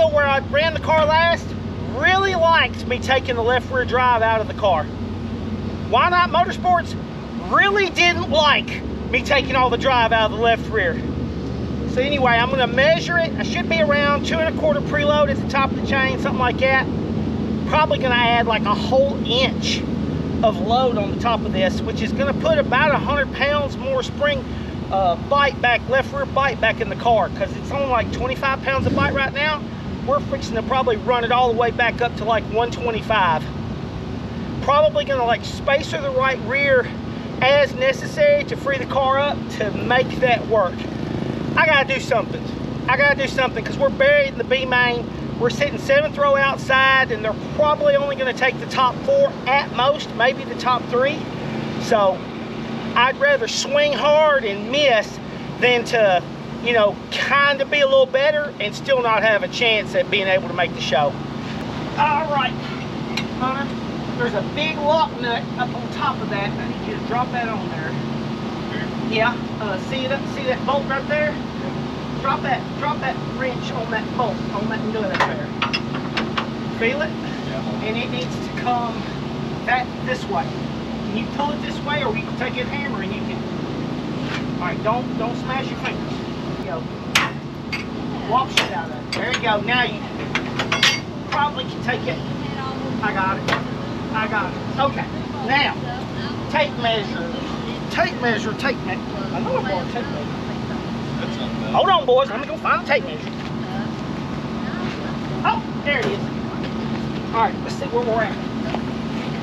know where I ran the car last really liked me taking the left rear drive out of the car. Whynot Motorsports really didn't like me taking all the drive out of the left rear. So anyway, I'm going to measure it. I should be around 2 1/4 preload at the top of the chain, something like that. Probably going to add like a whole inch of load on the top of this, which is going to put about 100 pounds more spring bite back, left rear bite back in the car, because it's only like 25 pounds of bite right now. We're fixing to probably run it all the way back up to like 125. Probably going to like spacer the right rear as necessary to free the car up to make that work. I gotta do something. I gotta do something because we're buried in the B main. We're sitting 7th row outside, and they're probably only going to take the top 4 at most, maybe the top 3. So I'd rather swing hard and miss than to, you know, kind of be a little better and still not have a chance at being able to make the show. All right, Hunter, there's a big lock nut up on top of that. I need you to drop that on there. Yeah, see that bolt right there? Drop that wrench on that bolt, on that nut up there. Feel it? Yeah. And it needs to come this way. Can you pull it this way, or you can take a hammer and you can. All right, don't smash your fingers. There you go. Whop shit out of it. There you go. Now you probably can take it. I got it. I got it. Okay. Now, tape measure. Tape measure. Tape measure. I know I bought a tape measure. Hold on, boys. Let me go find the tape measure. Oh, there it is. All right, let's see where we're at.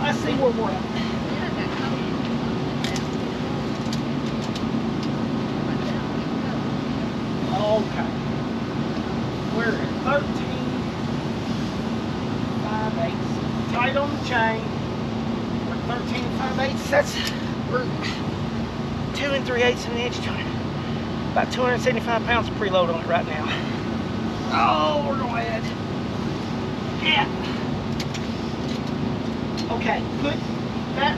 Let's see where we're at. Okay. We're at 13.5/8. Tight on the chain. We're 13.5/8. We're 2 3/8 of an inch to it. About 275 pounds of preload on it right now. Oh, we're going to add. Yeah. Okay, put that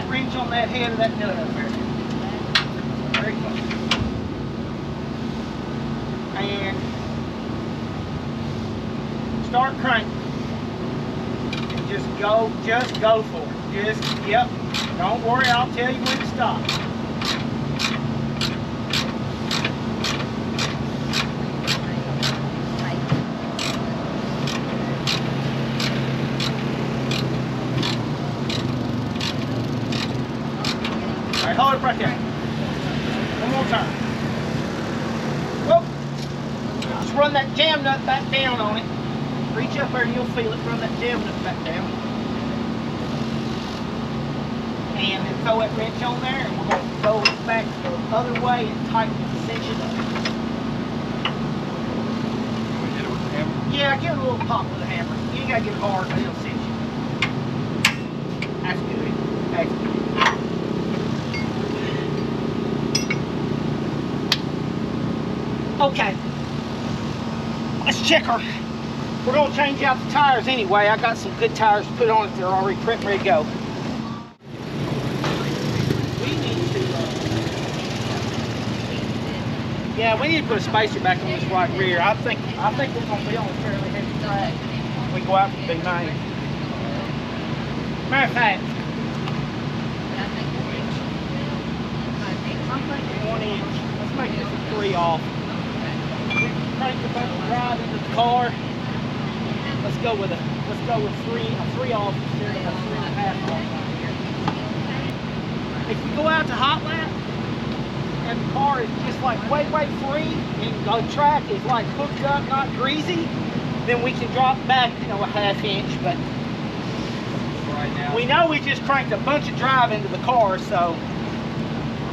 wrench on that head of that nut up there. Very good. And start cranking. And just go for it. Yep. Don't worry, I'll tell you when to stop. All right, hold it right there. One more time. Whoop. Just run that jam nut back down on it. Reach up there and you'll feel it. Run that jam nut back down. And then throw that wrench on there, and we're going to go back the other way and tighten the section up. Can we hit it with the hammer? Yeah, give it a little pop with a hammer. You ain't got to get it hard, but it'll cinch you. That's good. That's good. Okay. Let's check our. We're going to change out the tires anyway. I got some good tires to put on it. They're already prepped, ready to go. Yeah, we need to put a spacer back on this right rear. I think we're going to be on a fairly heavy track when we go out to the big main. Matter of fact, I'm thinking 1 inch. Let's make this a 3 off. We crank the bunch of drive into the car. Let's go with 3 off instead of a 3.5 off. If we go out to hot lap, and the car is just like way free, and the track is like hooked up, not greasy, then we can drop back, you know, a 1/2 inch. But right now, we know we just cranked a bunch of drive into the car, so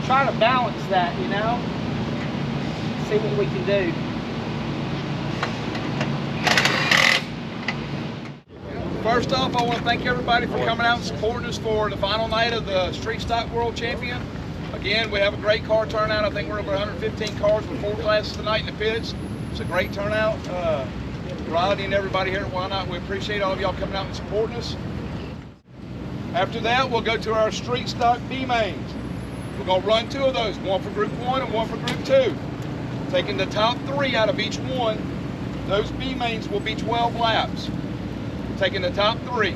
try to balance that, you know, see what we can do. First off, I want to thank everybody for coming out and supporting us for the final night of the Street Stock World Champion. Again, we have a great car turnout. I think we're over 115 cars with 4 classes tonight in the pits. It's a great turnout. Rodney and everybody here at Whynot, we appreciate all of y'all coming out and supporting us. After that, we'll go to our Street Stock B mains. We're going to run 2 of those, one for Group 1 and one for Group 2. Taking the top 3 out of each one, those B mains will be 12 laps. Taking the top 3.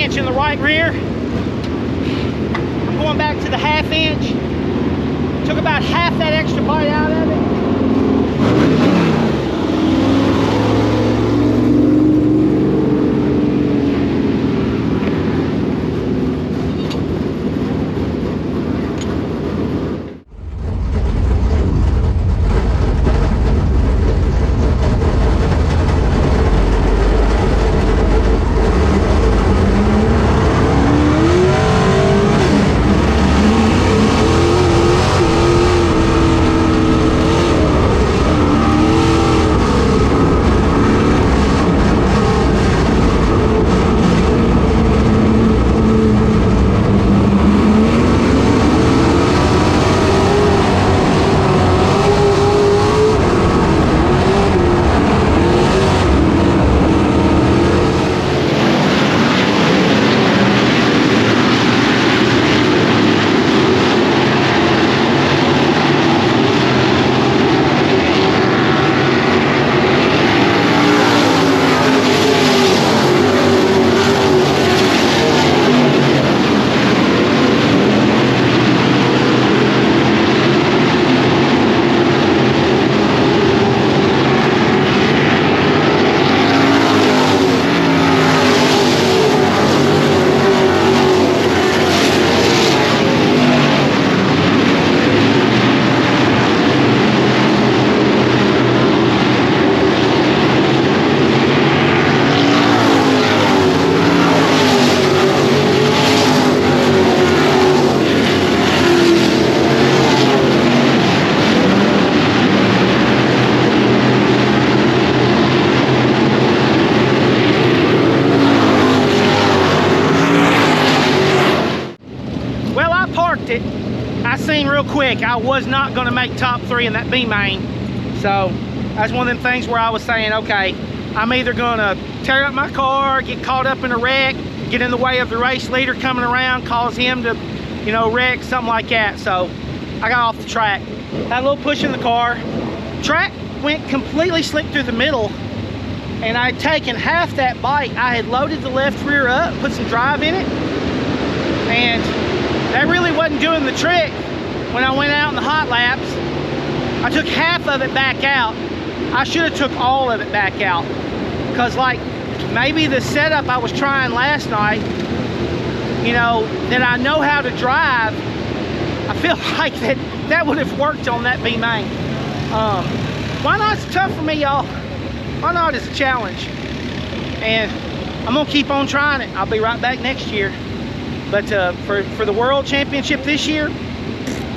In the right rear. I'm going back to the 1/2 inch. Took about half that extra bite out of it. It. I seen real quick I was not going to make top 3 in that B main, so that's one of them things where I was saying, okay, I'm either going to tear up my car, get caught up in a wreck, get in the way of the race leader coming around, cause him to, you know, wreck, something like that. So I got off the track, had a little push in the car, track went completely slick through the middle, and I had taken half that bite. I had loaded the left rear up, put some drive in it, and that really wasn't doing the trick. When I went out in the hot laps, I took half of it back out. I should have took all of it back out, because like maybe the setup I was trying last night, you know, that I know how to drive, I feel like that would have worked on that B main. Whynot's tough for me, y'all. Whynot is a challenge, and I'm gonna keep on trying it. I'll be right back next year. But for the World Championship this year,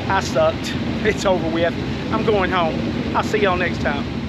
I sucked. It's over with. I'm going home. I'll see y'all next time.